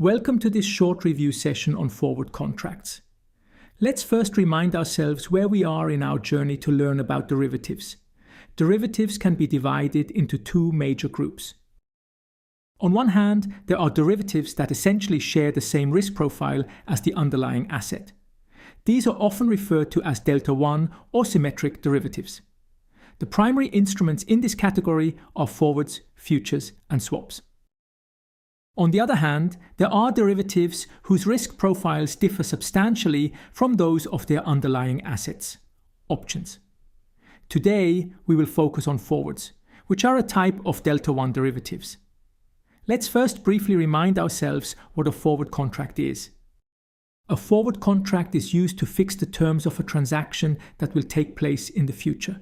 Welcome to this short review session on forward contracts. Let's first remind ourselves where we are in our journey to learn about derivatives. Derivatives can be divided into two major groups. On one hand, there are derivatives that essentially share the same risk profile as the underlying asset. These are often referred to as delta 1 or symmetric derivatives. The primary instruments in this category are forwards, futures, and swaps. On the other hand, there are derivatives whose risk profiles differ substantially from those of their underlying assets, options. Today, we will focus on forwards, which are a type of delta 1 derivatives. Let's first briefly remind ourselves what a forward contract is. A forward contract is used to fix the terms of a transaction that will take place in the future.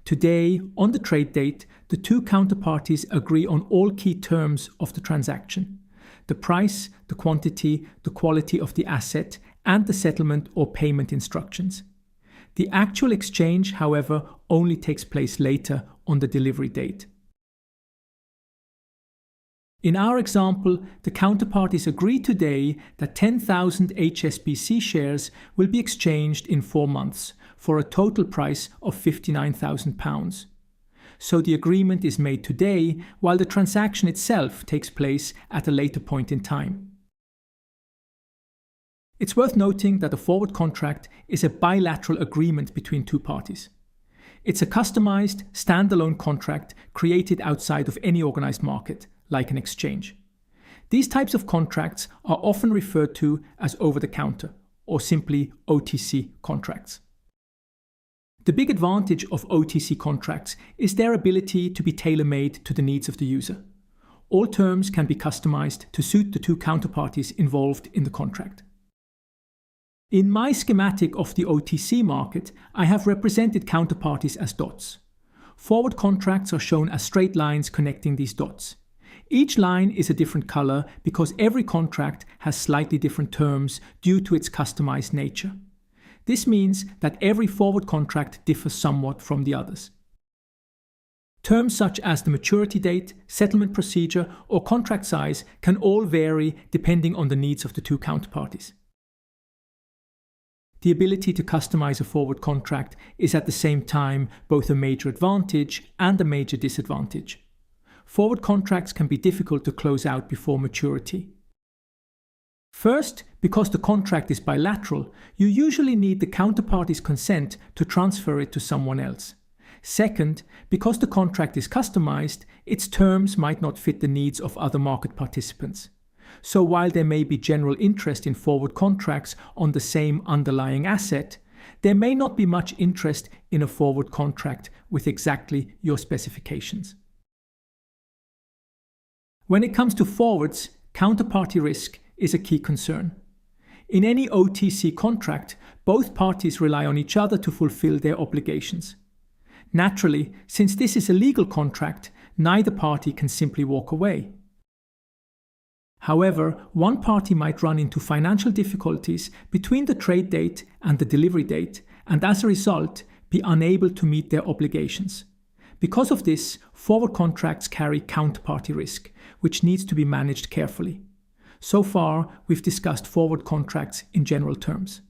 Today, on the trade date, the two counterparties agree on all key terms of the transaction: the price, the quantity, the quality of the asset, and the settlement or payment instructions. The actual exchange, however, only takes place later on the delivery date. In our example, the counterparties agree today that 10,000 HSBC shares will be exchanged in 4 months for a total price of £59,000. So the agreement is made today, while the transaction itself takes place at a later point in time. It's worth noting that a forward contract is a bilateral agreement between two parties. It's a customized, standalone contract created outside of any organized market, like an exchange. These types of contracts are often referred to as over-the-counter or simply OTC contracts. The big advantage of OTC contracts is their ability to be tailor-made to the needs of the user. All terms can be customized to suit the two counterparties involved in the contract. In my schematic of the OTC market, I have represented counterparties as dots. Forward contracts are shown as straight lines connecting these dots. Each line is a different color because every contract has slightly different terms due to its customized nature. This means that every forward contract differs somewhat from the others. Terms such as the maturity date, settlement procedure, or contract size can all vary depending on the needs of the two counterparties. The ability to customize a forward contract is at the same time both a major advantage and a major disadvantage. Forward contracts can be difficult to close out before maturity. First, because the contract is bilateral, you usually need the counterparty's consent to transfer it to someone else. Second, because the contract is customized, its terms might not fit the needs of other market participants. So while there may be general interest in forward contracts on the same underlying asset, there may not be much interest in a forward contract with exactly your specifications. When it comes to forwards, counterparty risk is a key concern. In any OTC contract, both parties rely on each other to fulfill their obligations. Naturally, since this is a legal contract, neither party can simply walk away. However, one party might run into financial difficulties between the trade date and the delivery date, and as a result, be unable to meet their obligations. Because of this, forward contracts carry counterparty risk, which needs to be managed carefully. So far, we've discussed forward contracts in general terms.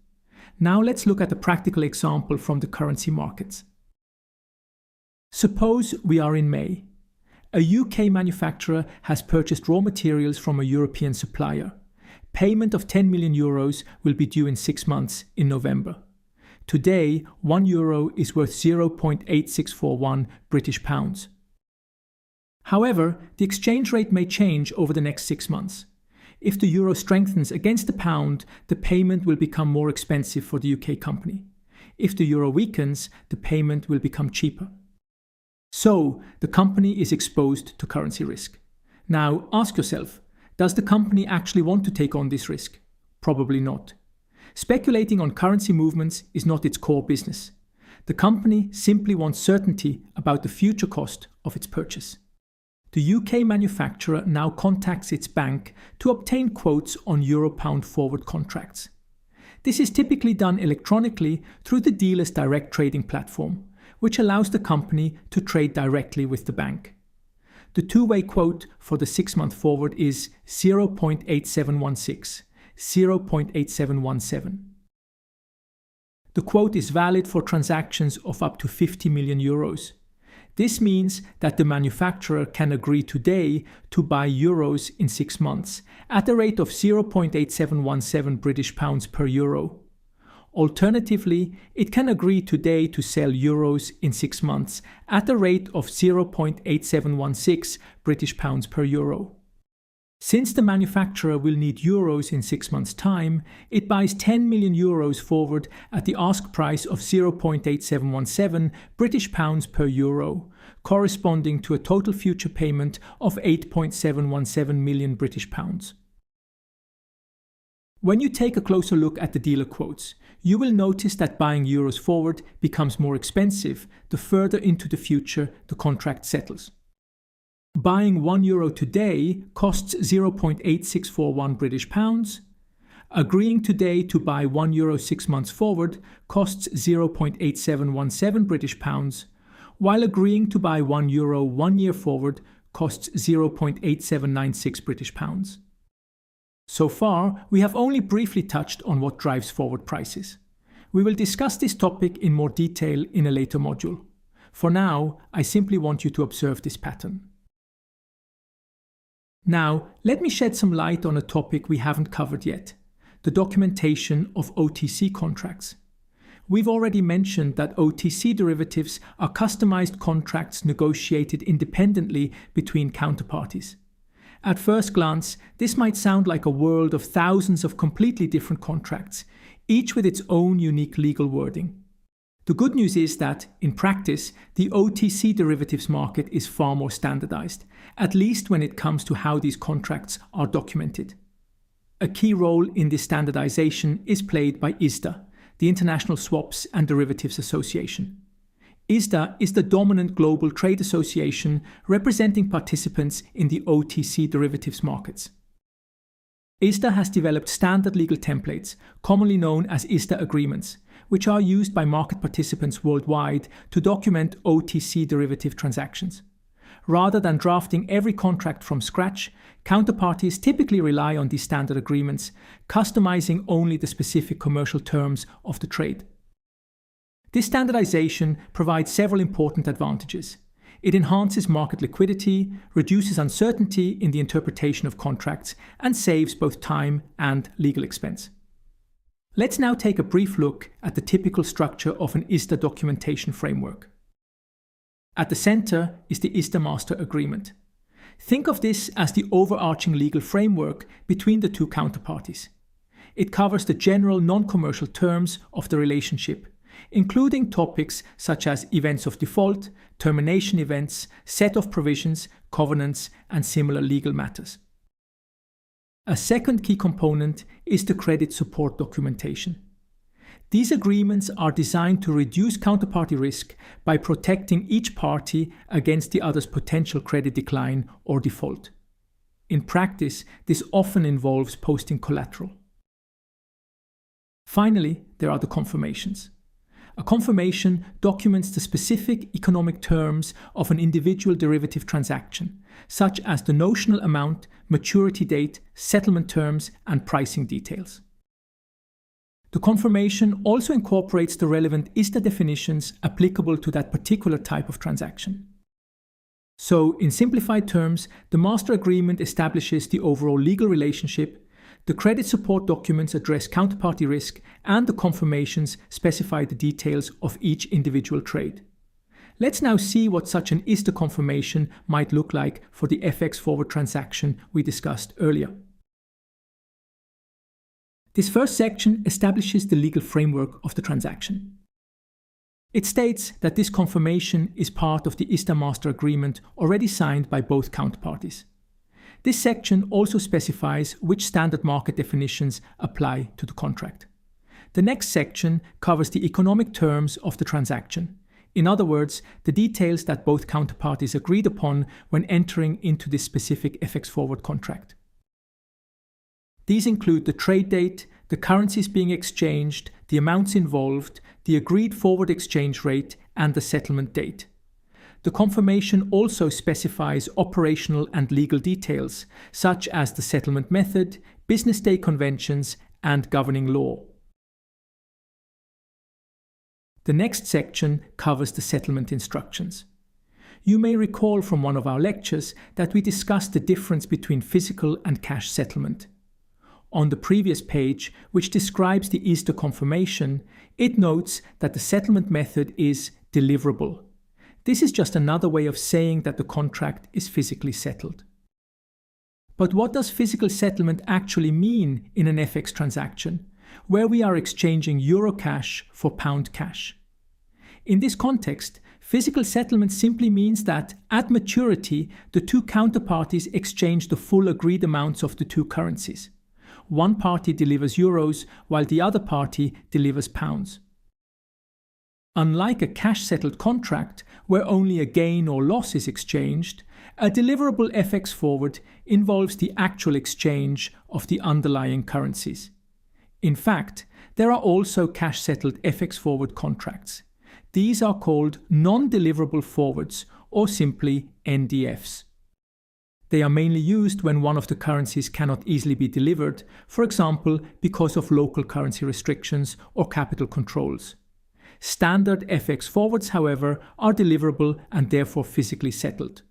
Now let's look at a practical example from the currency markets. Suppose we are in May. A UK manufacturer has purchased raw materials from a European supplier. Payment of €10 million will be due in 6 months in November. Today, €1 is worth 0.8641 British pounds. However, the exchange rate may change over the next 6 months. If the euro strengthens against the pound, the payment will become more expensive for the UK company. If the euro weakens, the payment will become cheaper. So, the company is exposed to currency risk. Now, ask yourself, does the company actually want to take on this risk? Probably not. Speculating on currency movements is not its core business. The company simply wants certainty about the future cost of its purchase. The UK manufacturer now contacts its bank to obtain quotes on euro-pound forward contracts. This is typically done electronically through the dealer's direct trading platform, which allows the company to trade directly with the bank. The two-way quote for the 6-month forward is 0.8716, 0.8717. The quote is valid for transactions of up to 50 million euros. This means that the manufacturer can agree today to buy euros in 6 months at a rate of 0.8717 British pounds per euro. Alternatively, it can agree today to sell euros in 6 months at a rate of 0.8716 British pounds per euro. Since the manufacturer will need euros in 6 months' time, it buys 10 million euros forward at the ask price of 0.8717 British pounds per euro, corresponding to a total future payment of 8.717 million British pounds. When you take a closer look at the dealer quotes, you will notice that buying euros forward becomes more expensive the further into the future the contract settles. Buying €1 today costs 0.8641 British pounds. Agreeing today to buy €1 6 months forward costs 0.8717 British pounds, while agreeing to buy €1 1 year forward costs 0.8796 British pounds. So far, we have only briefly touched on what drives forward prices. We will discuss this topic in more detail in a later module. For now, I simply want you to observe this pattern. Now, let me shed some light on a topic we haven't covered yet: the documentation of OTC contracts. We've already mentioned that OTC derivatives are customized contracts negotiated independently between counterparties. At first glance, this might sound like a world of thousands of completely different contracts, each with its own unique legal wording. The good news is that, in practice, the OTC derivatives market is far more standardized, at least when it comes to how these contracts are documented. A key role in this standardization is played by ISDA, the International Swaps and Derivatives Association. ISDA is the dominant global trade association representing participants in the OTC derivatives markets. ISDA has developed standard legal templates, commonly known as ISDA agreements, which are used by market participants worldwide to document OTC derivative transactions. Rather than drafting every contract from scratch, counterparties typically rely on these standard agreements, customizing only the specific commercial terms of the trade. This standardization provides several important advantages. It enhances market liquidity, reduces uncertainty in the interpretation of contracts, and saves both time and legal expense. Let's now take a brief look at the typical structure of an ISDA documentation framework. At the center is the ISDA Master Agreement. Think of this as the overarching legal framework between the two counterparties. It covers the general non-commercial terms of the relationship, including topics such as events of default, termination events, set-off provisions, covenants, and similar legal matters. A second key component is the credit support documentation. These agreements are designed to reduce counterparty risk by protecting each party against the other's potential credit decline or default. In practice, this often involves posting collateral. Finally, there are the confirmations. A confirmation documents the specific economic terms of an individual derivative transaction, such as the notional amount, maturity date, settlement terms, and pricing details. The confirmation also incorporates the relevant ISDA definitions applicable to that particular type of transaction. So, in simplified terms, the master agreement establishes the overall legal relationship, the credit support documents address counterparty risk, and the confirmations specify the details of each individual trade. Let's now see what such an ISDA confirmation might look like for the FX forward transaction we discussed earlier. This first section establishes the legal framework of the transaction. It states that this confirmation is part of the ISDA Master Agreement already signed by both counterparties. This section also specifies which standard market definitions apply to the contract. The next section covers the economic terms of the transaction. In other words, the details that both counterparties agreed upon when entering into this specific FX forward contract. These include the trade date, the currencies being exchanged, the amounts involved, the agreed forward exchange rate, and the settlement date. The confirmation also specifies operational and legal details, such as the settlement method, business day conventions, and governing law. The next section covers the settlement instructions. You may recall from one of our lectures that we discussed the difference between physical and cash settlement. On the previous page, which describes the Easter confirmation, it notes that the settlement method is deliverable. This is just another way of saying that the contract is physically settled. But what does physical settlement actually mean in an FX transaction, where we are exchanging euro cash for pound cash? In this context, physical settlement simply means that, at maturity, the two counterparties exchange the full agreed amounts of the two currencies. One party delivers euros while the other party delivers pounds. Unlike a cash-settled contract where only a gain or loss is exchanged, a deliverable FX forward involves the actual exchange of the underlying currencies. In fact, there are also cash-settled FX forward contracts. These are called non-deliverable forwards, or simply NDFs. They are mainly used when one of the currencies cannot easily be delivered, for example, because of local currency restrictions or capital controls. Standard FX forwards, however, are deliverable and therefore physically settled.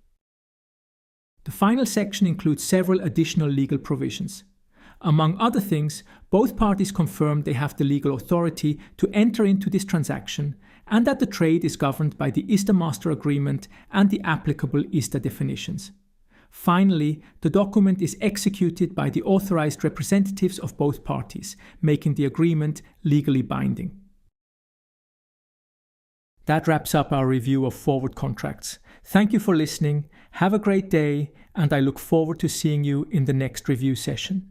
The final section includes several additional legal provisions. Among other things, both parties confirm they have the legal authority to enter into this transaction and that the trade is governed by the ISDA Master Agreement and the applicable ISDA definitions. Finally, the document is executed by the authorized representatives of both parties, making the agreement legally binding. That wraps up our review of forward contracts. Thank you for listening, have a great day, and I look forward to seeing you in the next review session.